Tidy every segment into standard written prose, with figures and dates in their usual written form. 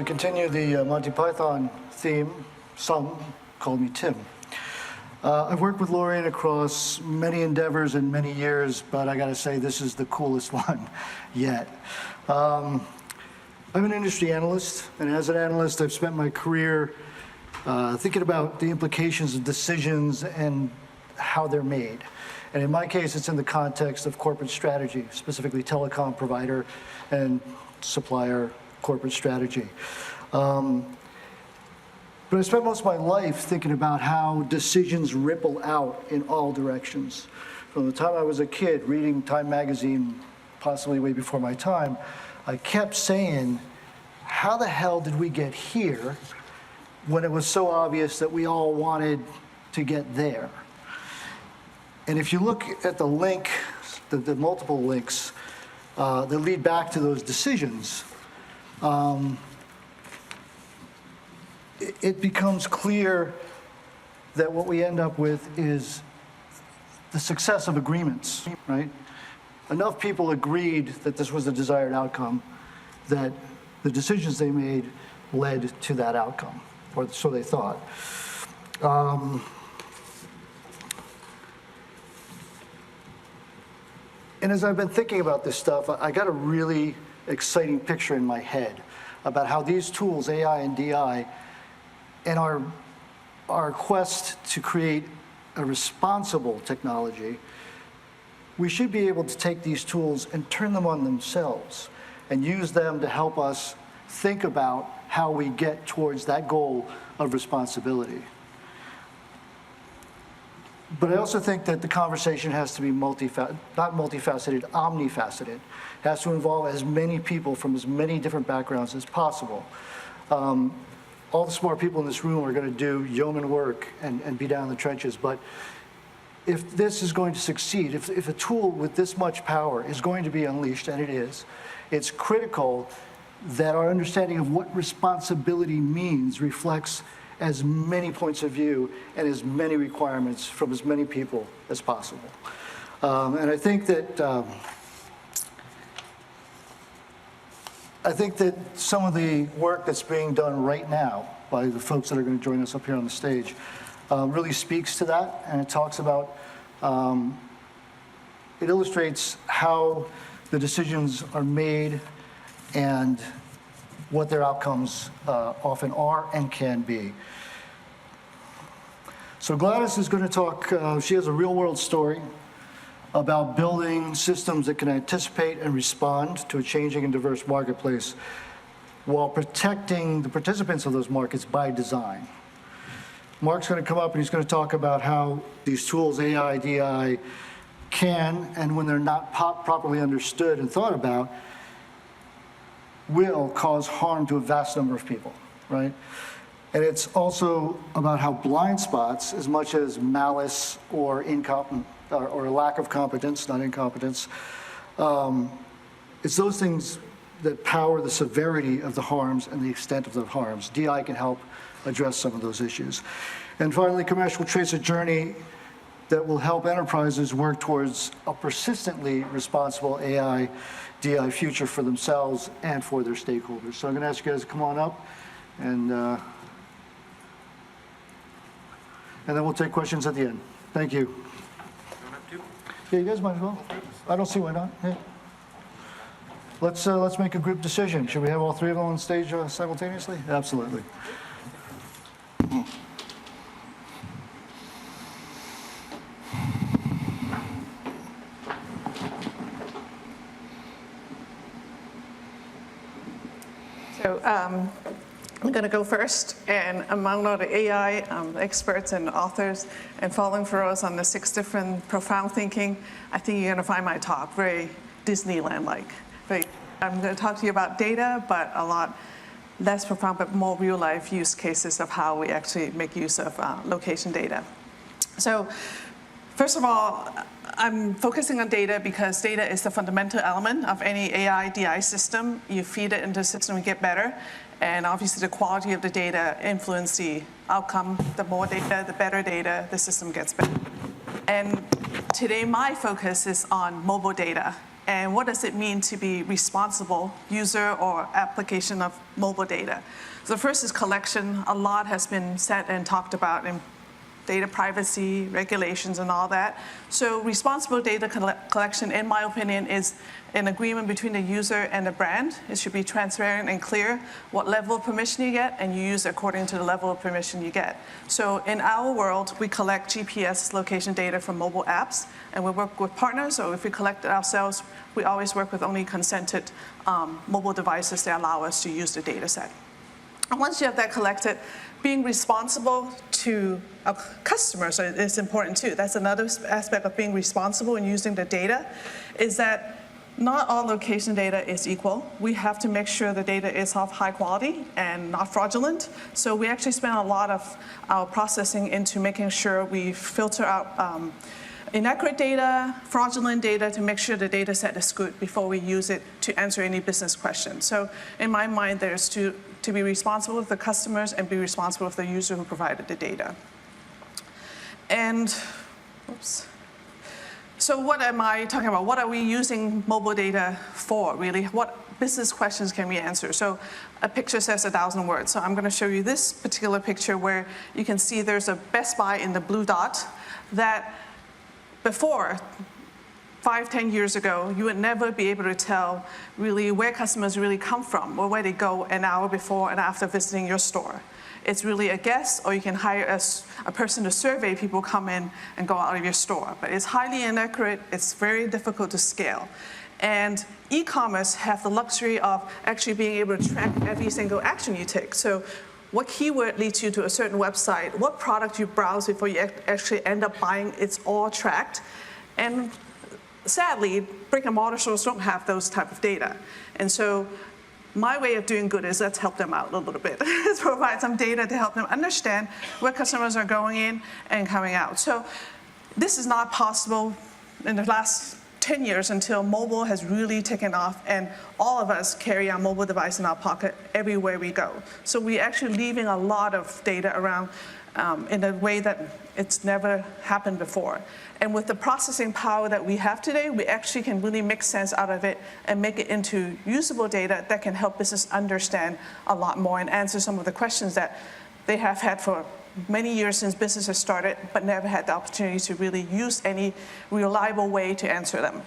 To continue the Monty Python theme, some call me Tim. I've worked with Lorraine across many endeavors and many years, but I gotta say this is the coolest one yet. I'm an industry analyst, and as an analyst, I've spent my career thinking about the implications of decisions and how they're made. And in my case, it's in the context of corporate strategy, specifically telecom provider and supplier corporate strategy. But I spent most of my life thinking about how decisions ripple out in all directions. From the time I was a kid, reading Time magazine, possibly way before my time, I kept saying, how the hell did we get here when it was so obvious that we all wanted to get there? And if you look at the link, the multiple links that lead back to those decisions, it becomes clear that what we end up with is the success of agreements, right? Enough people agreed that this was the desired outcome that the decisions they made led to that outcome, or so they thought. And as I've been thinking about this stuff, I got a really exciting picture in my head about how these tools, AI and DI, and our quest to create a responsible technology, we should be able to take these tools and turn them on themselves and use them to help us think about how we get towards that goal of responsibility. But I also think that the conversation has to be not multifaceted, omnifaceted. It has to involve as many people from as many different backgrounds as possible. All the smart people in this room are going to do yeoman work and be down in the trenches. But if this is going to succeed, if a tool with this much power is going to be unleashed, and it is, it's critical that our understanding of what responsibility means reflects as many points of view and as many requirements from as many people as possible. And I think that some of the work that's being done right now by the folks that are going to join us up here on the stage really speaks to that, and it talks about, it illustrates how the decisions are made and what their outcomes often are and can be. So Gladys is going to talk, she has a real-world story about building systems that can anticipate and respond to a changing and diverse marketplace while protecting the participants of those markets by design. Mark's going to come up and he's going to talk about how these tools, AI, DI, can, and when they're not properly understood and thought about, will cause harm to a vast number of people, right? And it's also about how blind spots, as much as malice or or lack of competence, not incompetence, it's those things that power the severity of the harms and the extent of the harms. DI can help address some of those issues. And finally, Kamesh will trace a journey that will help enterprises work towards a persistently responsible AI, DI future for themselves and for their stakeholders. So I'm going to ask you guys to come on up, and then we'll take questions at the end. Thank you. Yeah, you guys might as well. I don't see why not. Yeah. Let's make a group decision. Should we have all three of them on stage simultaneously? Absolutely. So I'm going to go first, and among all the AI experts and authors and following for us on the 6 different profound thinking, I think you're going to find my talk very Disneyland-like. I'm going to talk to you about data, but a lot less profound, but more real-life use cases of how we actually make use of location data. So first of all, I'm focusing on data because data is the fundamental element of any AI, DI system. You feed it into the system, you get better. And obviously the quality of the data influences the outcome. The more data, the better data, the system gets better. And today my focus is on mobile data. and what does it mean to be responsible user or application of mobile data. So the first is collection. A lot has been said and talked about in data privacy, regulations, and all that. So responsible data collection, in my opinion, is an agreement between the user and the brand. It should be transparent and clear what level of permission you get, and you use it according to the level of permission you get. So in our world, we collect GPS location data from mobile apps, and we work with partners, or if we collect it ourselves, we always work with only consented mobile devices that allow us to use the data set. And once you have that collected, being responsible to our customers is important too. That's another aspect of being responsible and using the data, is that not all location data is equal. We have to make sure the data is of high quality and not fraudulent. So we actually spend a lot of our processing into making sure we filter out inaccurate data, fraudulent data, to make sure the data set is good before we use it to answer any business questions. So in my mind, there's to be responsible with the customers and be responsible with the user who provided the data. And, oops. So what am I talking about? What are we using mobile data for, really? What business questions can we answer? So a picture says 1,000 words. So I'm going to show you this particular picture where you can see there's a Best Buy in the blue dot that before, 5-10 years ago, you would never be able to tell really where customers really come from or where they go an hour before and after visiting your store. It's really a guess, or you can hire a person to survey people come in and go out of your store. But it's highly inaccurate. It's very difficult to scale. And e-commerce have the luxury of actually being able to track every single action you take. So what keyword leads you to a certain website, what product you browse before you actually end up buying, it's all tracked. And sadly, brick-and-mortar stores don't have those type of data. And so my way of doing good is let's help them out a little bit. Let's provide some data to help them understand where customers are going in and coming out. So this is not possible in the last 10 years until mobile has really taken off, and all of us carry our mobile device in our pocket everywhere we go. So we're actually leaving a lot of data around in a way that it's never happened before. And with the processing power that we have today, we actually can really make sense out of it and make it into usable data that can help business understand a lot more and answer some of the questions that they have had for many years since business has started, but never had the opportunity to really use any reliable way to answer them.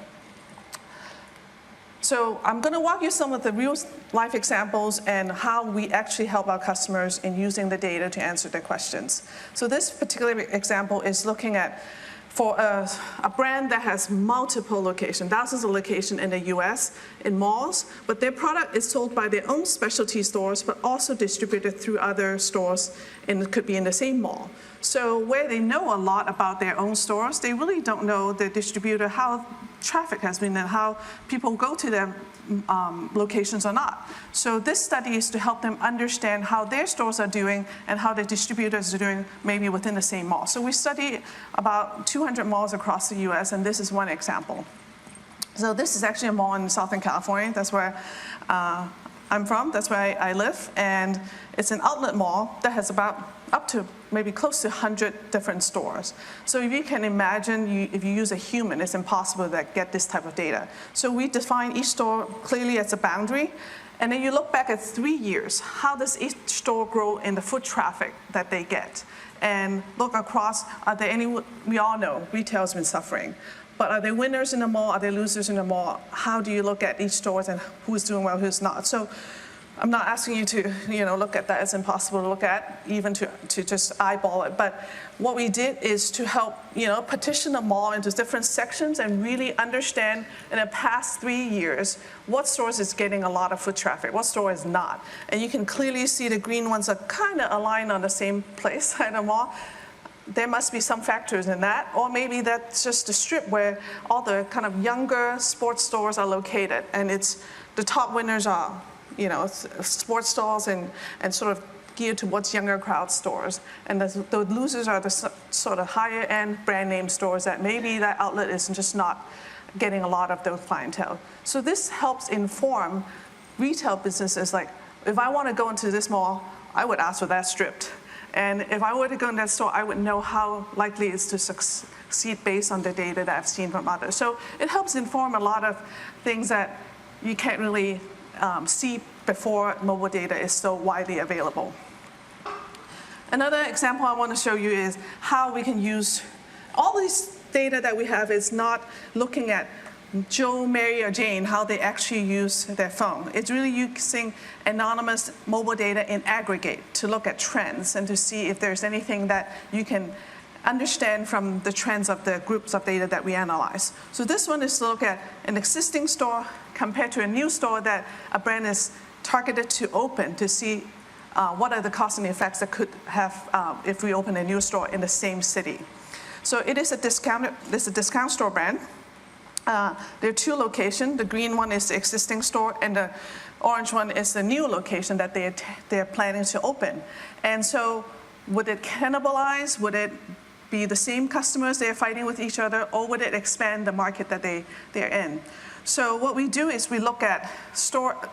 So I'm going to walk you some of the real life examples and how we actually help our customers in using the data to answer their questions. So this particular example is looking at for a brand that has multiple locations, thousands of locations in the US, in malls, but their product is sold by their own specialty stores, but also distributed through other stores, and it could be in the same mall. So where they know a lot about their own stores, they really don't know the distributor, how traffic has been and how people go to their locations or not. So this study is to help them understand how their stores are doing and how the distributors are doing maybe within the same mall. So we study about 200 malls across the US, and this is one example. So this is actually a mall in Southern California. That's where I'm from. That's where I live. And it's an outlet mall that has about up to maybe close to 100 different stores. So if you can imagine, if you use a human, it's impossible to get this type of data. So we define each store clearly as a boundary. And then you look back at 3 years. How does each store grow in the foot traffic that they get? And look across, are there any, we all know retail has been suffering. But are there winners in the mall? Are there losers in the mall? How do you look at each store and who's doing well, who's not? So I'm not asking you to look at that. It's impossible to look at, even to just eyeball it. But what we did is to help partition the mall into different sections and really understand in the past 3 years what stores is getting a lot of foot traffic, what store is not. And you can clearly see the green ones are kind of aligned on the same place in the mall. There must be some factors in that, or maybe that's just a strip where all the kind of younger sports stores are located, and it's the top winners are sports stores and sort of geared towards younger crowd stores. And the losers are the sort of higher end brand name stores that maybe that outlet is just not getting a lot of those clientele. So this helps inform retail businesses, like if I want to go into this mall, I would ask for that strip. And if I were to go in that store, I would know how likely it is to succeed based on the data that I've seen from others. So it helps inform a lot of things that you can't really see before mobile data is so widely available. Another example I want to show you is how we can use all these data that we have is not looking at Joe, Mary, or Jane, how they actually use their phone. It's really using anonymous mobile data in aggregate to look at trends and to see if there's anything that you can understand from the trends of the groups of data that we analyze. So this one is to look at an existing store compared to a new store that a brand is targeted to open to see what are the costs and effects that could have if we open a new store in the same city. So it is a discount store brand. There are two locations. The green one is the existing store, and the orange one is the new location that they're planning to open. And so would it cannibalize? Would it be the same customers they're fighting with each other, or would it expand the market that they're in? So what we do is we look at store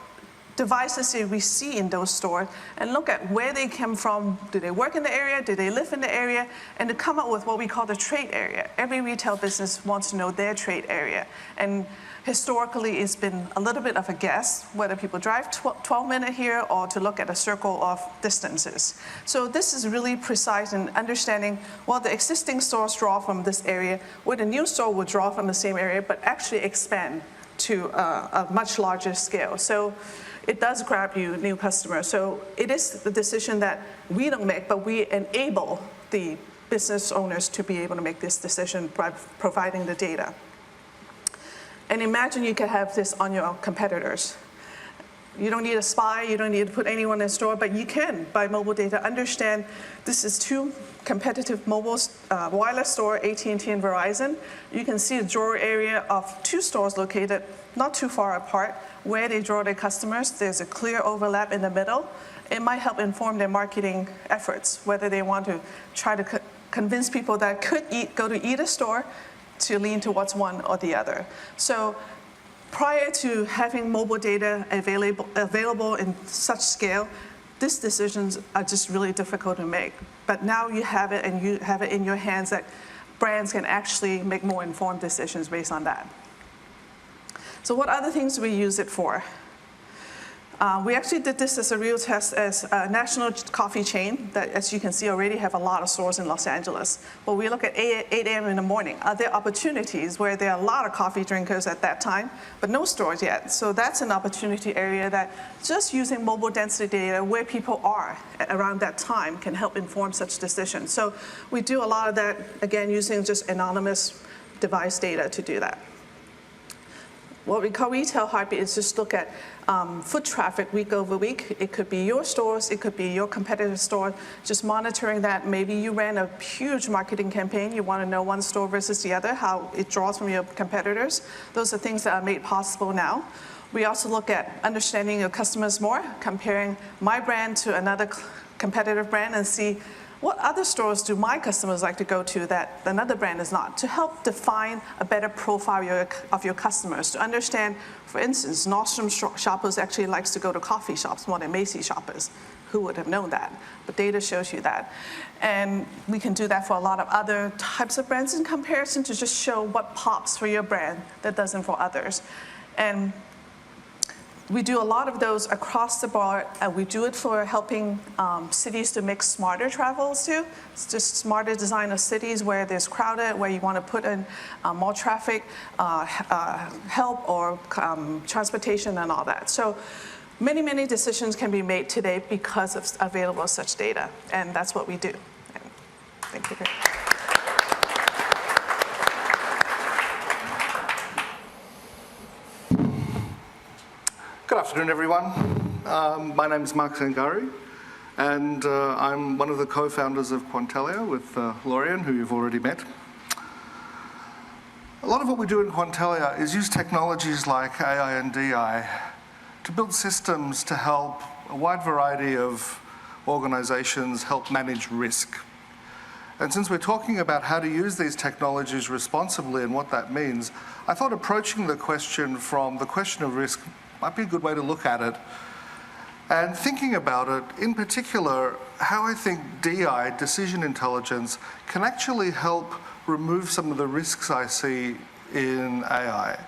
devices that we see in those stores and look at where they come from. Do they work in the area? Do they live in the area? And to come up with what we call the trade area. Every retail business wants to know their trade area. And historically, it's been a little bit of a guess whether people drive 12 minutes here or to look at a circle of distances. So this is really precise in understanding, well, the existing stores draw from this area, where the new store would draw from the same area, but actually expand to a much larger scale. So it does grab you new customers. So it is the decision that we don't make, but we enable the business owners to be able to make this decision by providing the data. And imagine you could have this on your competitors. You don't need a spy, you don't need to put anyone in a store, but you can, by mobile data, understand this is two competitive mobile wireless store, AT&T and Verizon. You can see the drawer area of two stores located not too far apart, where they draw their customers. There's a clear overlap in the middle. It might help inform their marketing efforts, whether they want to try to convince people that could go to either store to lean towards one or the other. So prior to having mobile data available in such scale, these decisions are just really difficult to make. But now you have it, and you have it in your hands that brands can actually make more informed decisions based on that. So what other things do we use it for? We actually did this as a real test as a national coffee chain that, as you can see, already have a lot of stores in Los Angeles. But we look at 8 a.m. in the morning. Are there opportunities where there are a lot of coffee drinkers at that time, but no stores yet? So that's an opportunity area that just using mobile density data where people are around that time can help inform such decisions. So we do a lot of that, again, using just anonymous device data to do that. What we call retail heartbeat is just look at foot traffic week over week. It could be your stores, it could be your competitor store, just monitoring that. Maybe you ran a huge marketing campaign, you want to know one store versus the other, how it draws from your competitors. Those are things that are made possible now. We also look at understanding your customers more, comparing my brand to another competitive brand and see what other stores do my customers like to go to that another brand is not, to help define a better profile of your customers, to understand, for instance, Nordstrom shoppers actually likes to go to coffee shops more than Macy's shoppers. Who would have known that? But data shows you that. And we can do that for a lot of other types of brands in comparison to just show what pops for your brand that doesn't for others. And we do a lot of those across the board. We do it for helping cities to make smarter travels too. It's just smarter design of cities where there's crowded, where you want to put in more traffic, help or transportation and all that. So many, many decisions can be made today because of available such data. And that's what we do. And thank you. Good afternoon, everyone. My name is Zangari, and I'm one of the co-founders of Quantellia with Lorian, who you've already met. A lot of what we do in Quantellia is use technologies like AI and DI to build systems to help a wide variety of organizations help manage risk. And since we're talking about how to use these technologies responsibly and what that means, I thought approaching the question from the question of risk might be a good way to look at it. and thinking about it, in particular, how I think DI, decision intelligence, can actually help remove some of the risks I see in AI.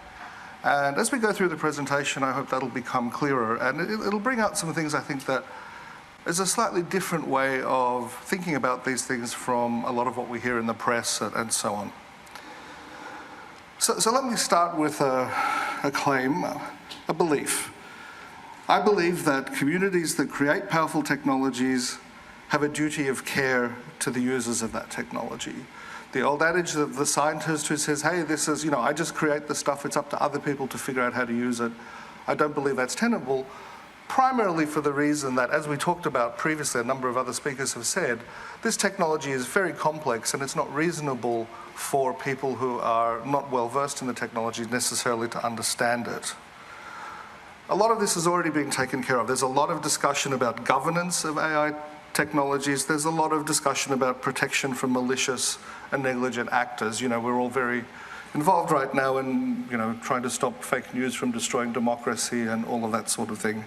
And as we go through the presentation, I hope that'll become clearer, and it'll bring out some things I think that is a slightly different way of thinking about these things from a lot of what we hear in the press and so on. So let me start with a claim, a belief. I believe that communities that create powerful technologies have a duty of care to the users of that technology. The old adage of the scientist who says, hey, this is, I just create the stuff, it's up to other people to figure out how to use it. I don't believe that's tenable, primarily for the reason that, as we talked about previously, a number of other speakers have said, this technology is very complex and it's not reasonable for people who are not well versed in the technology necessarily to understand it. A lot of this has already been taken care of. There's a lot of discussion about governance of AI technologies. There's a lot of discussion about protection from malicious and negligent actors. We're all very involved right now in, trying to stop fake news from destroying democracy and all of that sort of thing.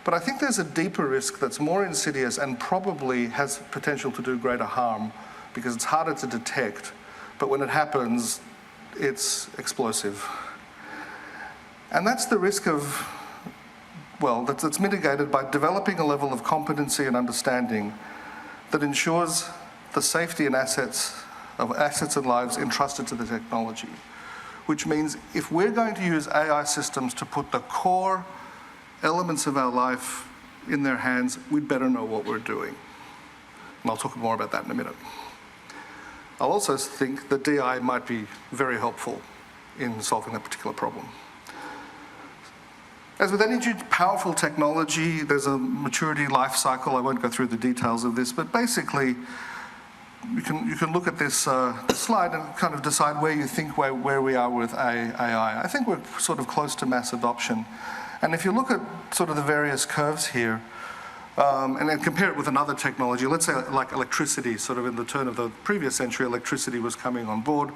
But I think there's a deeper risk that's more insidious and probably has potential to do greater harm because it's harder to detect. But when it happens, it's explosive. And that's the risk of, that's mitigated by developing a level of competency and understanding that ensures the safety and assets and lives entrusted to the technology. Which means if we're going to use AI systems to put the core elements of our life in their hands, we'd better know what we're doing. And I'll talk more about that in a minute. I'll also think that DI might be very helpful in solving that particular problem. As with any powerful technology, there's a maturity life cycle. I won't go through the details of this, but basically, you can look at this slide and kind of decide where you think where we are with AI. I think we're sort of close to mass adoption. And if you look at sort of the various curves here, and then compare it with another technology, let's say like electricity, sort of in the turn of the previous century, electricity was coming on board.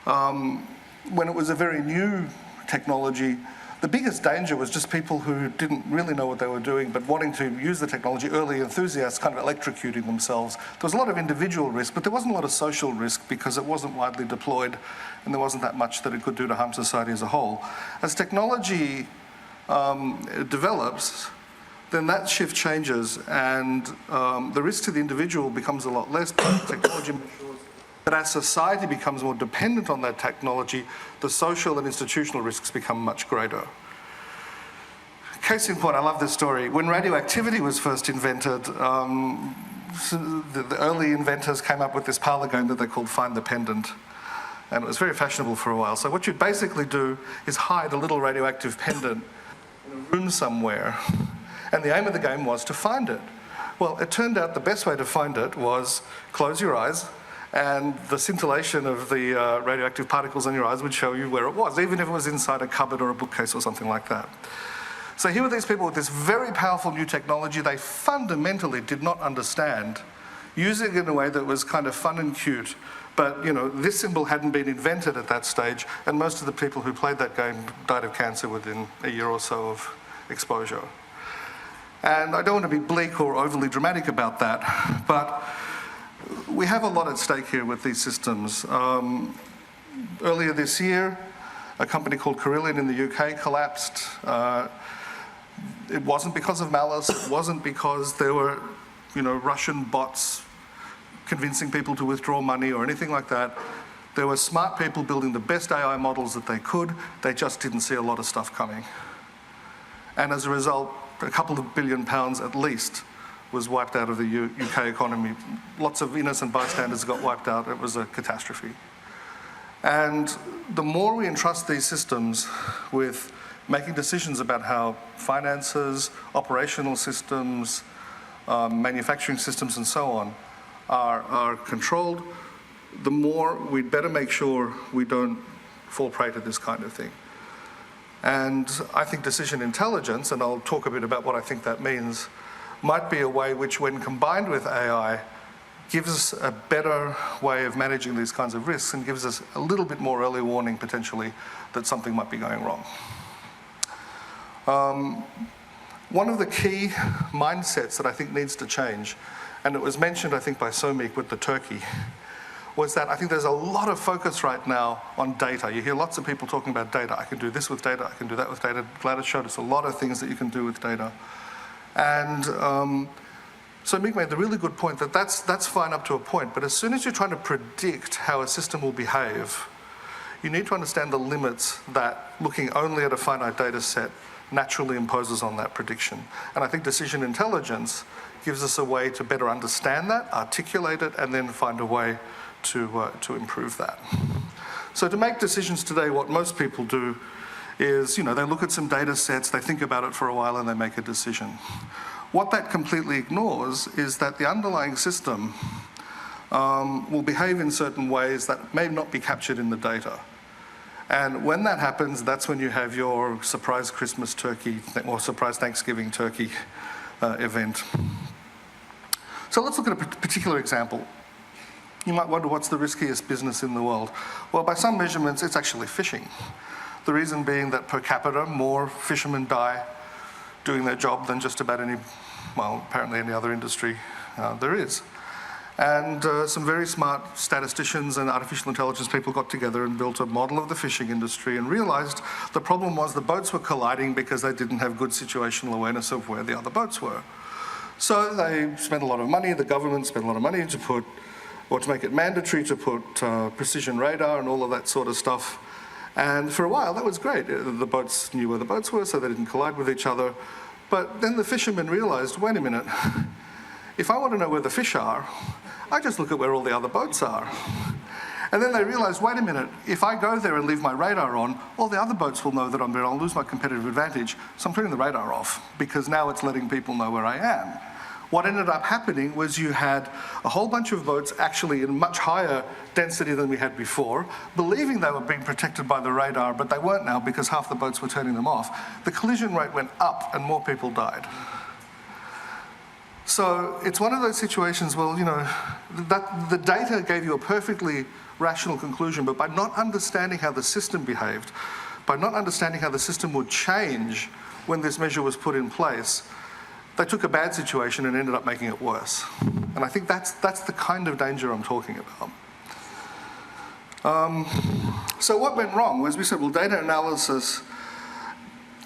When it was a very new technology, the biggest danger was just people who didn't really know what they were doing, but wanting to use the technology, early enthusiasts kind of electrocuting themselves. There was a lot of individual risk, but there wasn't a lot of social risk because it wasn't widely deployed and there wasn't that much that it could do to harm society as a whole. As technology develops, then that shift changes and the risk to the individual becomes a lot less, but technology matures. But as society becomes more dependent on that technology, the social and institutional risks become much greater. Case in point, I love this story. When radioactivity was first invented, the early inventors came up with this parlor game that they called Find the Pendant. And it was very fashionable for a while. So what you'd basically do is hide a little radioactive pendant in a room somewhere. And the aim of the game was to find it. Well, it turned out the best way to find it was close your eyes, and the scintillation of the radioactive particles on your eyes would show you where it was, even if it was inside a cupboard or a bookcase or something like that. So here were these people with this very powerful new technology they fundamentally did not understand, using it in a way that was kind of fun and cute. But, this symbol hadn't been invented at that stage, and most of the people who played that game died of cancer within a year or so of exposure. And I don't want to be bleak or overly dramatic about that, but we have a lot at stake here with these systems. Earlier this year, a company called Carillion in the UK collapsed. It wasn't because of malice, it wasn't because there were, Russian bots convincing people to withdraw money or anything like that. There were smart people building the best AI models that they could. They just didn't see a lot of stuff coming. And as a result, a couple of billion pounds at least was wiped out of the UK economy. Lots of innocent bystanders got wiped out. It was a catastrophe. And the more we entrust these systems with making decisions about how finances, operational systems, manufacturing systems and so on are controlled, the more we'd better make sure we don't fall prey to this kind of thing. And I think decision intelligence, and I'll talk a bit about what I think that means, might be a way which, when combined with AI, gives us a better way of managing these kinds of risks and gives us a little bit more early warning, potentially, that something might be going wrong. one of the key mindsets that I think needs to change, and it was mentioned, I think, by Somik with the turkey, was that I think there's a lot of focus right now on data. You hear lots of people talking about data. I can do this with data, I can do that with data. Gladys showed us a lot of things that you can do with data. And so Mick made the really good point that that's fine up to a point, but as soon as you're trying to predict how a system will behave, you need to understand the limits that looking only at a finite data set naturally imposes on that prediction. And I think decision intelligence gives us a way to better understand that, articulate it, and then find a way to improve that. So to make decisions today, what most people do is, they look at some data sets, they think about it for a while, and they make a decision. What that completely ignores is that the underlying system will behave in certain ways that may not be captured in the data. And when that happens, that's when you have your surprise Christmas turkey or surprise Thanksgiving turkey event. So let's look at a particular example. You might wonder, what's the riskiest business in the world? Well, by some measurements, it's actually fishing. The reason being that per capita, more fishermen die doing their job than just about apparently any other industry there is. And some very smart statisticians and artificial intelligence people got together and built a model of the fishing industry and realized the problem was the boats were colliding because they didn't have good situational awareness of where the other boats were. So they spent a lot of money, the government spent a lot of money to make it mandatory to put precision radar and all of that sort of stuff. And for a while, that was great. The boats knew where the boats were, so they didn't collide with each other. But then the fishermen realized, wait a minute, if I want to know where the fish are, I just look at where all the other boats are. And then they realized, wait a minute, if I go there and leave my radar on, all the other boats will know that I'm there, I'll lose my competitive advantage. So I'm turning the radar off, because now it's letting people know where I am. What ended up happening was you had a whole bunch of boats actually in much higher density than we had before, believing they were being protected by the radar, but they weren't now because half the boats were turning them off. The collision rate went up and more people died. So it's one of those situations, that the data gave you a perfectly rational conclusion, but by not understanding how the system behaved, by not understanding how the system would change when this measure was put in place, they took a bad situation and ended up making it worse. And I think that's the kind of danger I'm talking about. So what went wrong was we said, well, data analysis,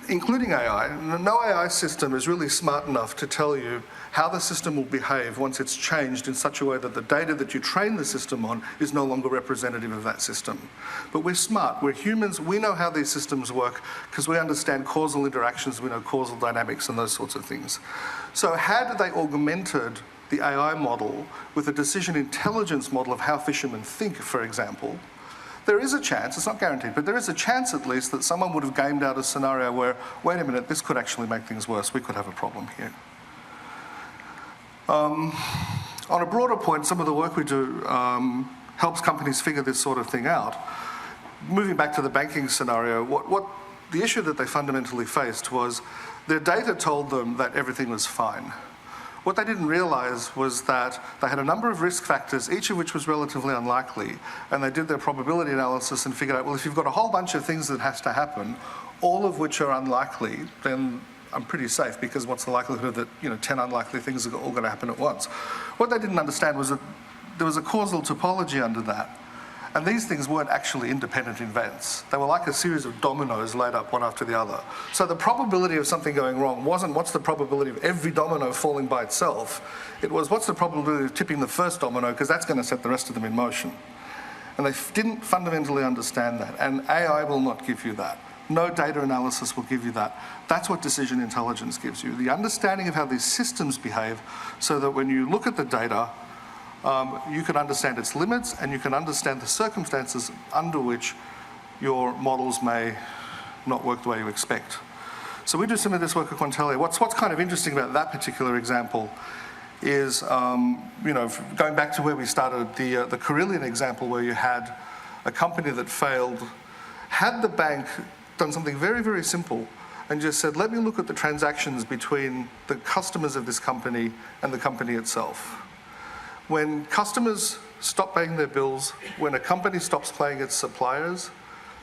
including AI, no AI system is really smart enough to tell you how the system will behave once it's changed in such a way that the data that you train the system on is no longer representative of that system. But we're smart, we're humans, we know how these systems work because we understand causal interactions, we know causal dynamics and those sorts of things. So had they augmented the AI model with a decision intelligence model of how fishermen think, for example, there is a chance, it's not guaranteed, but there is a chance at least that someone would have gamed out a scenario where, wait a minute, this could actually make things worse, we could have a problem here. On a broader point, some of the work we do helps companies figure this sort of thing out. Moving back to the banking scenario, what the issue that they fundamentally faced was their data told them that everything was fine. What they didn't realize was that they had a number of risk factors, each of which was relatively unlikely, and they did their probability analysis and figured out, well, if you've got a whole bunch of things that has to happen, all of which are unlikely, then I'm pretty safe, because what's the likelihood that 10 unlikely things are all going to happen at once? What they didn't understand was that there was a causal topology under that, and these things weren't actually independent events. They were like a series of dominoes laid up one after the other. So the probability of something going wrong wasn't what's the probability of every domino falling by itself. It was what's the probability of tipping the first domino, because that's going to set the rest of them in motion. And they didn't fundamentally understand that, and AI will not give you that. No data analysis will give you that. That's what decision intelligence gives you, the understanding of how these systems behave, so that when you look at the data, you can understand its limits and you can understand the circumstances under which your models may not work the way you expect. So we do some of this work at Quantellia. What's kind of interesting about that particular example is, going back to where we started, the Carillion example, where you had a company that failed. Had the bank done something very, very simple and just said, let me look at the transactions between the customers of this company and the company itself. When customers stop paying their bills, when a company stops paying its suppliers,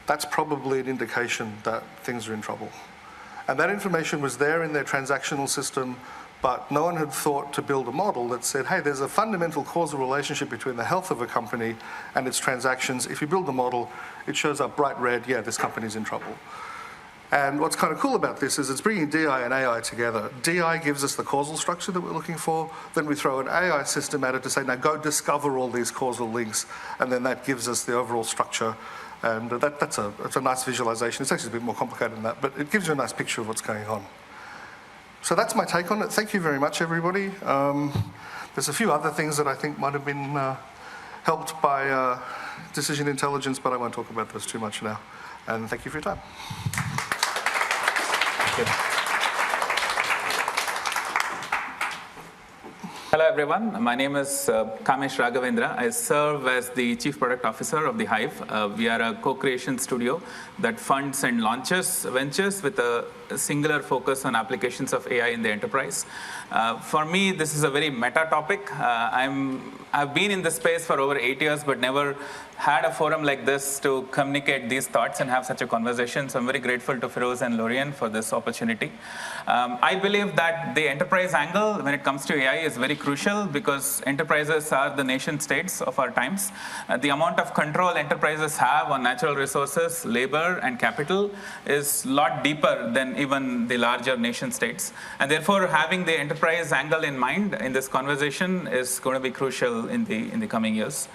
that's probably an indication that things are in trouble. And that information was there in their transactional system, but no one had thought to build a model that said, hey, there's a fundamental causal relationship between the health of a company and its transactions. If you build the model, it shows up bright red, yeah, this company's in trouble. And what's kind of cool about this is it's bringing DI and AI together. DI gives us the causal structure that we're looking for, then we throw an AI system at it to say, now go discover all these causal links, and then that gives us the overall structure. And that's a nice visualization. It's actually a bit more complicated than that, but it gives you a nice picture of what's going on. So that's my take on it. Thank you very much, everybody. There's a few other things that I think might have been helped by decision intelligence, but I won't talk about those too much now. And thank you for your time. Hello everyone, my name is Kamesh Raghavendra. I serve as the Chief Product Officer of the Hive. We are a co-creation studio that funds and launches ventures with a singular focus on applications of AI in the enterprise. For me, this is a very meta topic. I've been in this space for over 8 years, but never had a forum like this to communicate these thoughts and have such a conversation. So I'm very grateful to Feroz and Lorian for this opportunity. I believe that the enterprise angle when it comes to AI is very crucial because enterprises are the nation states of our times. The amount of control enterprises have on natural resources, labor, and capital is a lot deeper than even the larger nation states. And therefore, having the enterprise angle in mind in this conversation is going to be crucial in the coming years.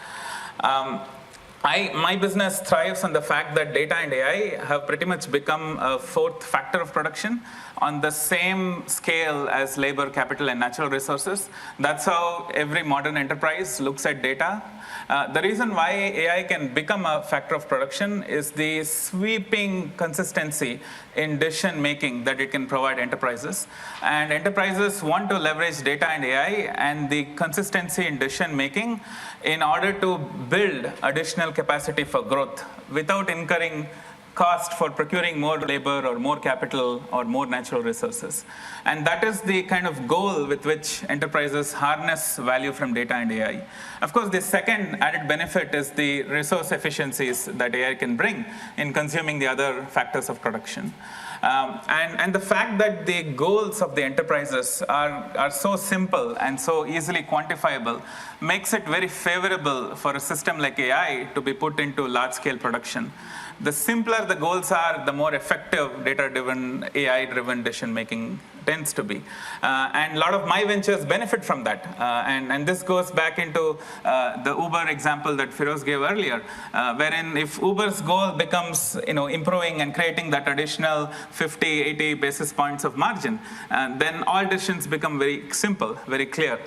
My business thrives on the fact that data and AI have pretty much become a fourth factor of production on the same scale as labor, capital, and natural resources. That's how every modern enterprise looks at data. The reason why AI can become a factor of production is the sweeping consistency in decision-making that it can provide enterprises. And enterprises want to leverage data and AI and the consistency in decision-making in order to build additional capacity for growth without incurring cost for procuring more labor or more capital or more natural resources. And that is the kind of goal with which enterprises harness value from data and AI. Of course, the second added benefit is the resource efficiencies that AI can bring in consuming the other factors of production. And the fact that the goals of the enterprises are so simple and so easily quantifiable makes it very favorable for a system like AI to be put into large-scale production. The simpler the goals are, the more effective data-driven, AI-driven decision-making tends to be. And a lot of my ventures benefit from that. And this goes back into the Uber example that Feroz gave earlier, wherein if Uber's goal becomes improving and creating that additional 50, 80 basis points of margin, then all decisions become very simple, very clear.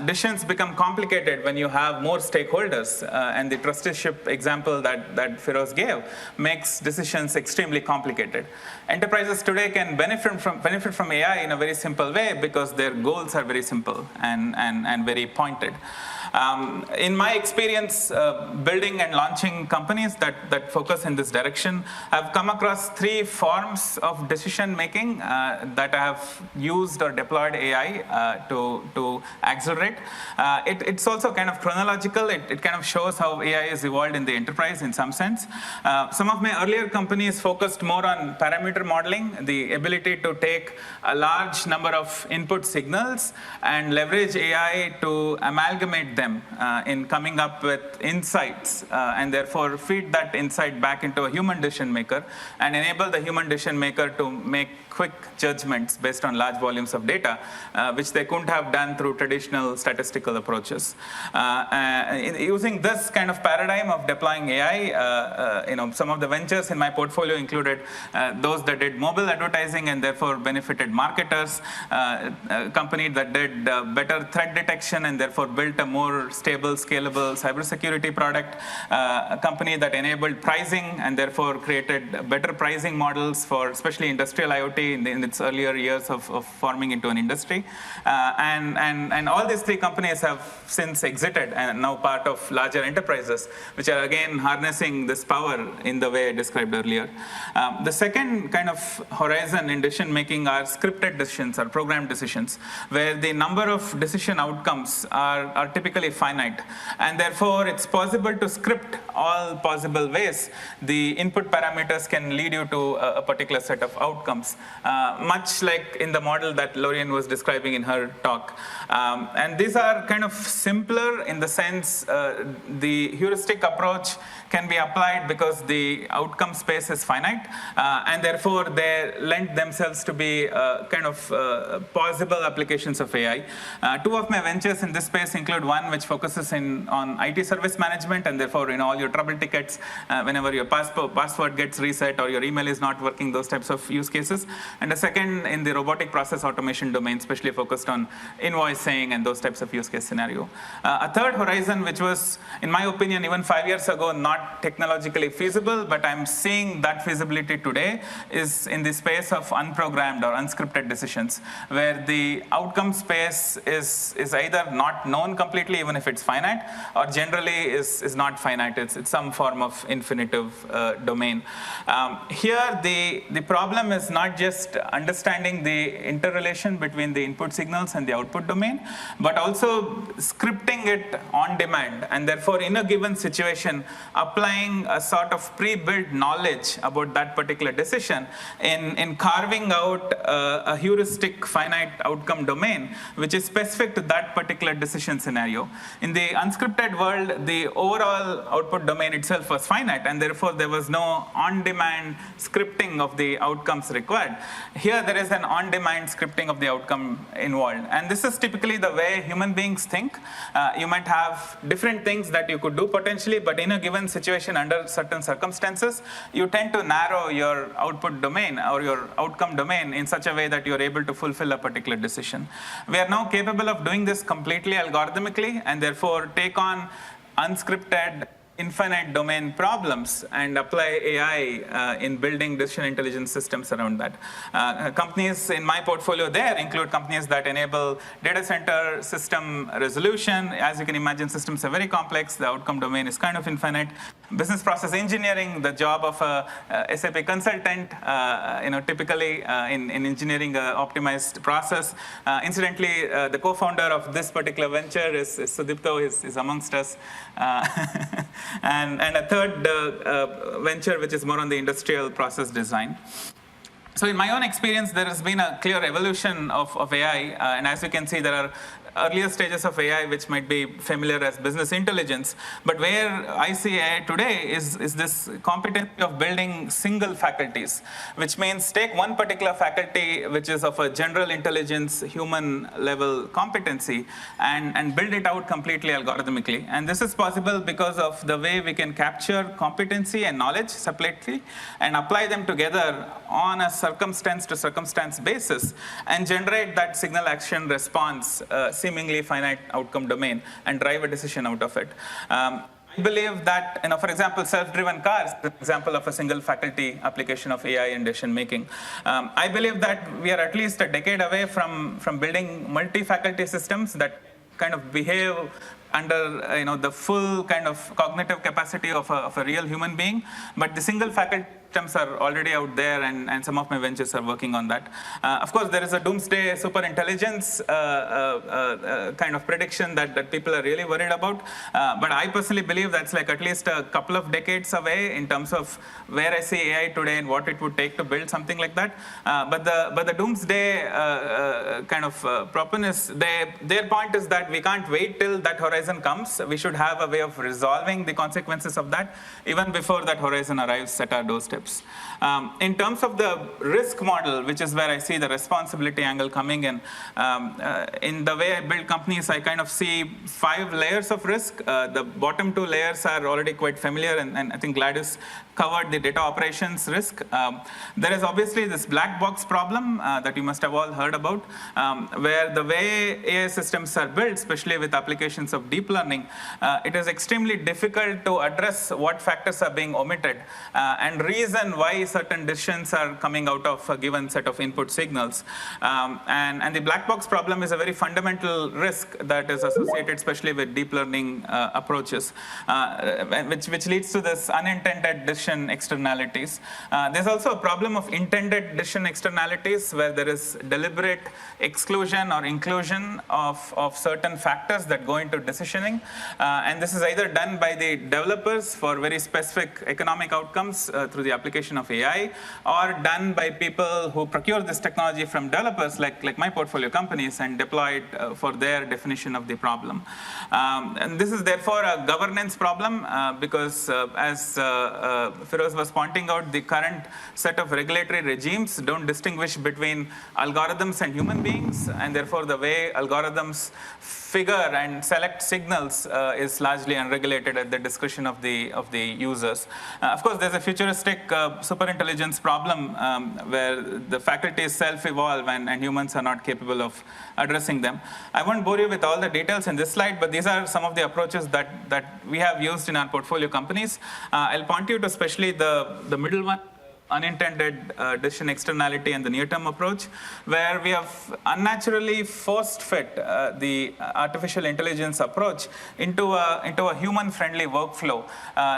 Decisions become complicated when you have more stakeholders, and the trusteeship example that Feroz gave makes decisions extremely complicated. Enterprises today can benefit from AI in a very simple way because their goals are very simple and very pointed. In my experience building and launching companies that focus in this direction, I've come across three forms of decision making that I have used or deployed AI to accelerate. It's also kind of chronological. It kind of shows how AI has evolved in the enterprise in some sense. Some of my earlier companies focused more on parameter modeling, the ability to take a large number of input signals and leverage AI to amalgamate them in coming up with insights and therefore feed that insight back into a human decision maker and enable the human decision maker to make quick judgments based on large volumes of data, which they couldn't have done through traditional statistical approaches. Using this kind of paradigm of deploying AI, some of the ventures in my portfolio included those that did mobile advertising and therefore benefited marketers, a company that did better threat detection and therefore built a more stable, scalable cybersecurity product, a company that enabled pricing and therefore created better pricing models for especially industrial IoT in its earlier years of forming into an industry. And all these three companies have since exited and are now part of larger enterprises, which are again harnessing this power in the way I described earlier. The second kind of horizon in decision making are scripted decisions or programmed decisions, where the number of decision outcomes are typically finite. And therefore, it's possible to script all possible ways the input parameters can lead you to a particular set of outcomes, much like in the model that Lorian was describing in her talk. And these are kind of simpler in the sense the heuristic approach can be applied because the outcome space is finite, and therefore they lend themselves to be kind of possible applications of AI. Two of my ventures in this space include one which focuses on IT service management, and therefore all your trouble tickets, whenever your password gets reset or your email is not working, those types of use cases. And a second in the robotic process automation domain, especially focused on invoicing and those types of use case scenario. A third horizon, which was, in my opinion, even 5 years ago, not technologically feasible, but I'm seeing that feasibility today, is in the space of unprogrammed or unscripted decisions, where the outcome space is either not known completely, even if it's finite, or generally is not finite. It's some form of infinitive domain. Here, the problem is not just understanding the interrelation between the input signals and the output domain, but also scripting it on demand, and therefore in a given situation, applying a sort of pre-built knowledge about that particular decision in carving out a heuristic finite outcome domain, which is specific to that particular decision scenario. In the unscripted world, the overall output domain itself was finite, and therefore there was no on-demand scripting of the outcomes required. Here, there is an on-demand scripting of the outcome involved. And this is typically the way human beings think. You might have different things that you could do potentially, but in a given situation under certain circumstances, you tend to narrow your output domain or your outcome domain in such a way that you're able to fulfill a particular decision. We are now capable of doing this completely algorithmically, and therefore take on unscripted infinite domain problems and apply AI in building decision intelligence systems around that. Companies in my portfolio there include companies that enable data center system resolution. As you can imagine, systems are very complex. The outcome domain is kind of infinite. Business process engineering, the job of a SAP consultant, typically in engineering an optimized process. Incidentally, the co-founder of this particular venture is Sudipto, is amongst us. And a third venture, which is more on the industrial process design. So in my own experience, there has been a clear evolution of AI. And as you can see, there are earlier stages of AI which might be familiar as business intelligence. But where I see AI today is this competency of building single faculties, which means take one particular faculty which is of a general intelligence, human level competency, and build it out completely algorithmically. And this is possible because of the way we can capture competency and knowledge separately and apply them together on a circumstance to circumstance basis and generate that signal action response seemingly finite outcome domain and drive a decision out of it. I believe that, for example, self-driven cars is an example of a single faculty application of AI in decision making. I believe that we are at least a decade away from building multi-faculty systems that kind of behave under the full kind of cognitive capacity of a real human being, but the single faculty systems are already out there, and some of my ventures are working on that. Of course, there is a doomsday superintelligence kind of prediction that people are really worried about, but I personally believe that's like at least a couple of decades away in terms of where I see AI today and what it would take to build something like that. But the doomsday kind of proponents, their point is that we can't wait till that horizon comes. We should have a way of resolving the consequences of that even before that horizon arrives at our doorstep. In terms of the risk model, which is where I see the responsibility angle coming in the way I build companies, I kind of see 5 layers of risk. The bottom 2 layers are already quite familiar, and I think Gladys covered the data operations risk. There is obviously this black box problem that you must have all heard about, where the way AI systems are built, especially with applications of deep learning, it is extremely difficult to address what factors are being omitted and reason why certain decisions are coming out of a given set of input signals. And the black box problem is a very fundamental risk that is associated especially with deep learning approaches, which leads to this unintended decision decision externalities. There's also a problem of intended decision externalities where there is deliberate exclusion or inclusion of certain factors that go into decisioning. And this is either done by the developers for very specific economic outcomes through the application of AI, or done by people who procure this technology from developers like my portfolio companies and deploy it for their definition of the problem. And this is therefore a governance problem because as Firoz was pointing out, the current set of regulatory regimes don't distinguish between algorithms and human beings, and therefore the way algorithms figure and select signals is largely unregulated at the discretion of the users. Of course, there's a futuristic superintelligence problem where the faculties self-evolve and humans are not capable of addressing them. I won't bore you with all the details in this slide, but these are some of the approaches that we have used in our portfolio companies. I'll point you to especially the middle one, unintended decision externality, and the near-term approach, where we have unnaturally forced-fit the artificial intelligence approach into a human-friendly workflow.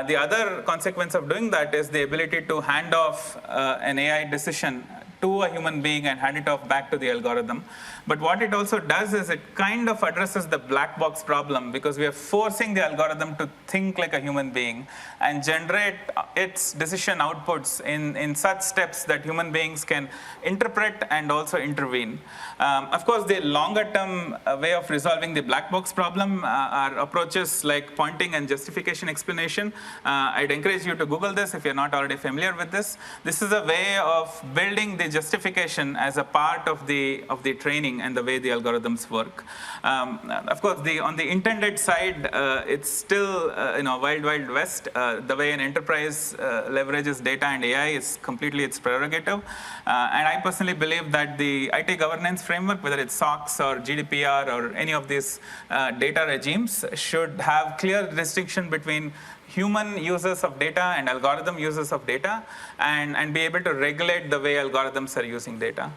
The other consequence of doing that is the ability to hand off an AI decision to a human being and hand it off back to the algorithm. But what it also does is it kind of addresses the black box problem, because we are forcing the algorithm to think like a human being and generate its decision outputs in such steps that human beings can interpret and also intervene. Of course, the longer term way of resolving the black box problem are approaches like pointing and justification explanation. I'd encourage you to Google this if you're not already familiar with this. This is a way of building the justification as a part of the training and the way the algorithms work. Of course, on the intended side, it's still wild, wild west. The way an enterprise leverages data and AI is completely its prerogative. And I personally believe that the IT governance framework, whether it's SOX or GDPR or any of these data regimes, should have clear distinction between human users of data and algorithm users of data, and be able to regulate the way algorithms are using data.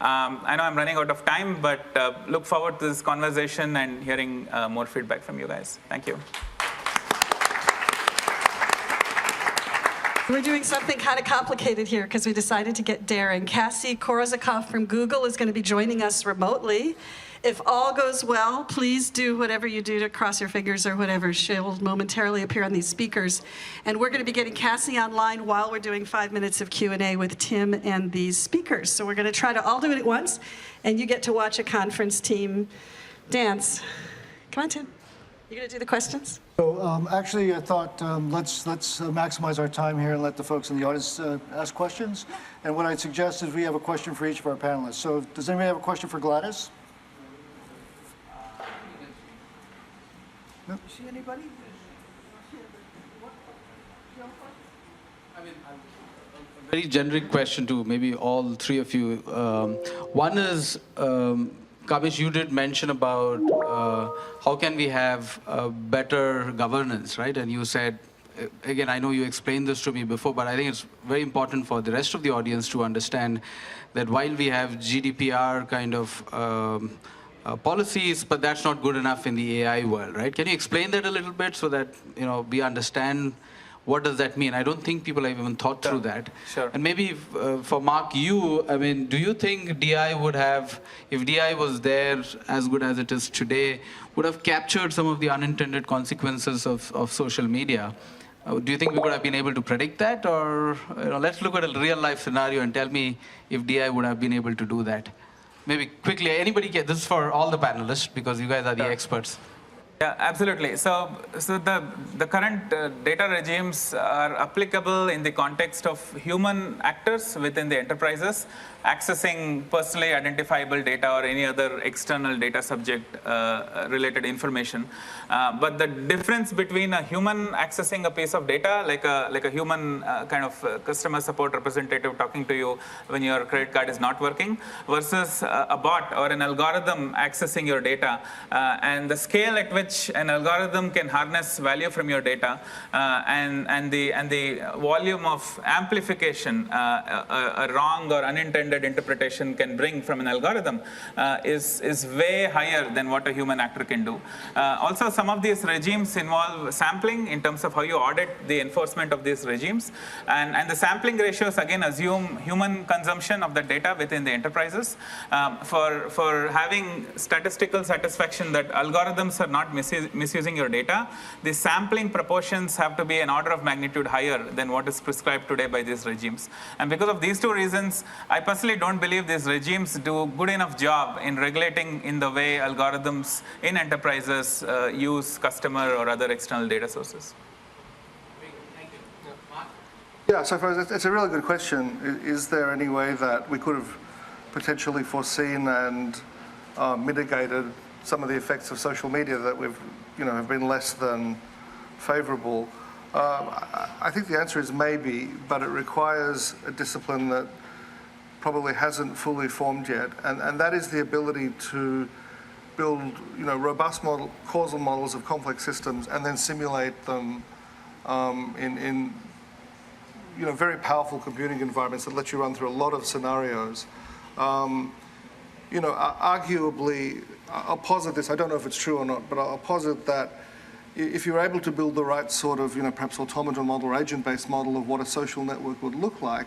I know I'm running out of time, but look forward to this conversation and hearing more feedback from you guys. Thank you. We're doing something kind of complicated here because we decided to get daring. Cassie Korozakov from Google is going to be joining us remotely. If all goes well, please do whatever you do to cross your fingers or whatever. She'll momentarily appear on these speakers. And we're going to be getting Cassie online while we're doing 5 minutes of Q&A with Tim and these speakers. So we're going to try to all do it at once, and you get to watch a conference team dance. Come on, Tim. You going to do the questions? So actually, I thought let's maximize our time here and let the folks in the audience ask questions. And what I'd suggest is we have a question for each of our panelists. So does anybody have a question for Gladys? No? See anybody? I mean, a very generic question to maybe all three of you. One is, Kamesh, you did mention about how can we have better governance, right? And you said, again, I know you explained this to me before, but I think it's very important for the rest of the audience to understand that while we have GDPR kind of policies, but that's not good enough in the AI world, right? Can you explain that a little bit so that we understand what does that mean? I don't think people have even thought through that. Sure. And maybe for Mark, I mean, do you think DI would have, if DI was there as good as it is today, would have captured some of the unintended consequences of social media? Do you think we would have been able to predict that? Or let's look at a real life scenario and tell me if DI would have been able to do that. Maybe quickly, anybody this is for all the panelists because you guys are the experts. Yeah, absolutely. So the current data regimes are applicable in the context of human actors within the enterprises accessing personally identifiable data or any other external data subject related information. But the difference between a human accessing a piece of data, like a human kind of customer support representative talking to you when your credit card is not working, versus a bot or an algorithm accessing your data, and the scale at which an algorithm can harness value from your data, and the volume of amplification a wrong or unintended open-ended interpretation can bring from an algorithm is way higher than what a human actor can do. Also, some of these regimes involve sampling in terms of how you audit the enforcement of these regimes. And the sampling ratios, again, assume human consumption of the data within the enterprises. For having statistical satisfaction that algorithms are not misusing your data, the sampling proportions have to be an order of magnitude higher than what is prescribed today by these regimes. And because of these two reasons, I personally don't believe these regimes do a good enough job in regulating in the way algorithms in enterprises use customer or other external data sources. Yeah, so it's a really good question. Is there any way that we could have potentially foreseen and mitigated some of the effects of social media that have been less than favorable? I think the answer is maybe, but it requires a discipline that probably hasn't fully formed yet, and that is the ability to build, robust causal models of complex systems and then simulate them in very powerful computing environments that let you run through a lot of scenarios. Arguably, I'll posit this, I don't know if it's true or not, but I'll posit that if you're able to build the right sort of, perhaps automaton model or agent-based model of what a social network would look like,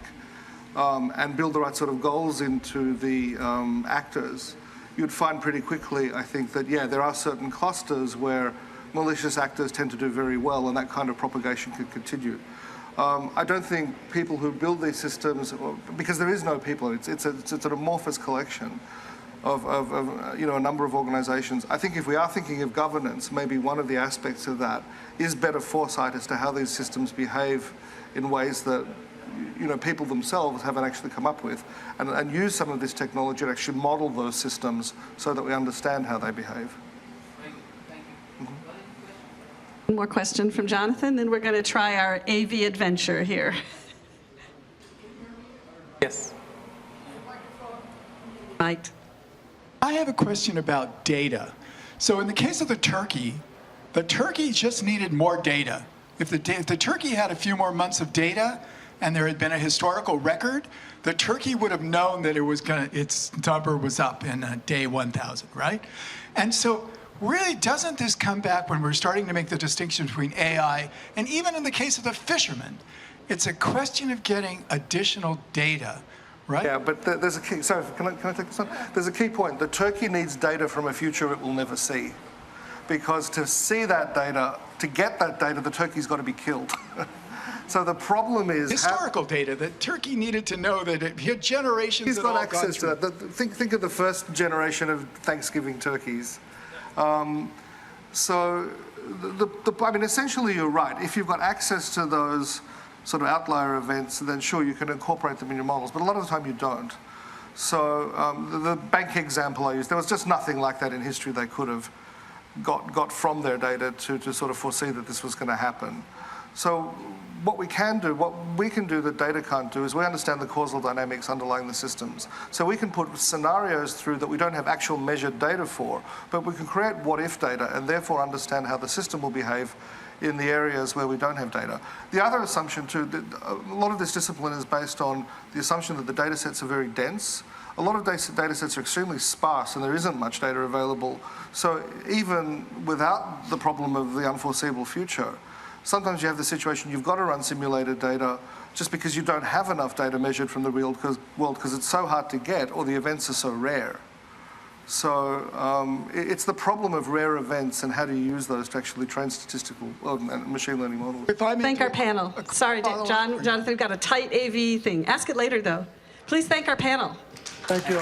and build the right sort of goals into the actors, you'd find pretty quickly, I think, that, yeah, there are certain clusters where malicious actors tend to do very well, and that kind of propagation could continue. I don't think people who build these systems, because there is no people, it's an amorphous collection of a number of organizations. I think if we are thinking of governance, maybe one of the aspects of that is better foresight as to how these systems behave in ways that people themselves haven't actually come up with, and use some of this technology to actually model those systems so that we understand how they behave. One more question from Jonathan, then we're going to try our AV adventure here. Yes. Mike. I have a question about data. So in the case of the turkey just needed more data. If the turkey had a few more months of data and there had been a historical record, the turkey would have known that its number was up in day 1,000, right? And so really, doesn't this come back when we're starting to make the distinction between AI and even in the case of the fishermen, it's a question of getting additional data. Right? Yeah, but there's a key. Sorry, can I take this one? There's a key point. The turkey needs data from a future it will never see, because to see that data, to get that data, the turkey's got to be killed. So the problem is historical data. The turkey needed to know that it had generations. He's got access to that. Think of the first generation of Thanksgiving turkeys. Essentially, you're right. If you've got access to those sort of outlier events, then sure, you can incorporate them in your models, but a lot of the time you don't. So the bank example I used, there was just nothing like that in history they could have got from their data to sort of foresee that this was going to happen. So what we can do that data can't do is we understand the causal dynamics underlying the systems. So we can put scenarios through that we don't have actual measured data for, but we can create what-if data and therefore understand how the system will behave in the areas where we don't have data. The other assumption too, a lot of this discipline is based on the assumption that the data sets are very dense. A lot of data sets are extremely sparse and there isn't much data available. So even without the problem of the unforeseeable future, sometimes you have the situation you've got to run simulated data just because you don't have enough data measured from the real world because it's so hard to get or the events are so rare. So it's the problem of rare events and how do you use those to actually train statistical and machine learning models. Thank our panel. Sorry, Jonathan, we've got a tight AV thing. Ask it later, though. Please thank our panel. Thank you.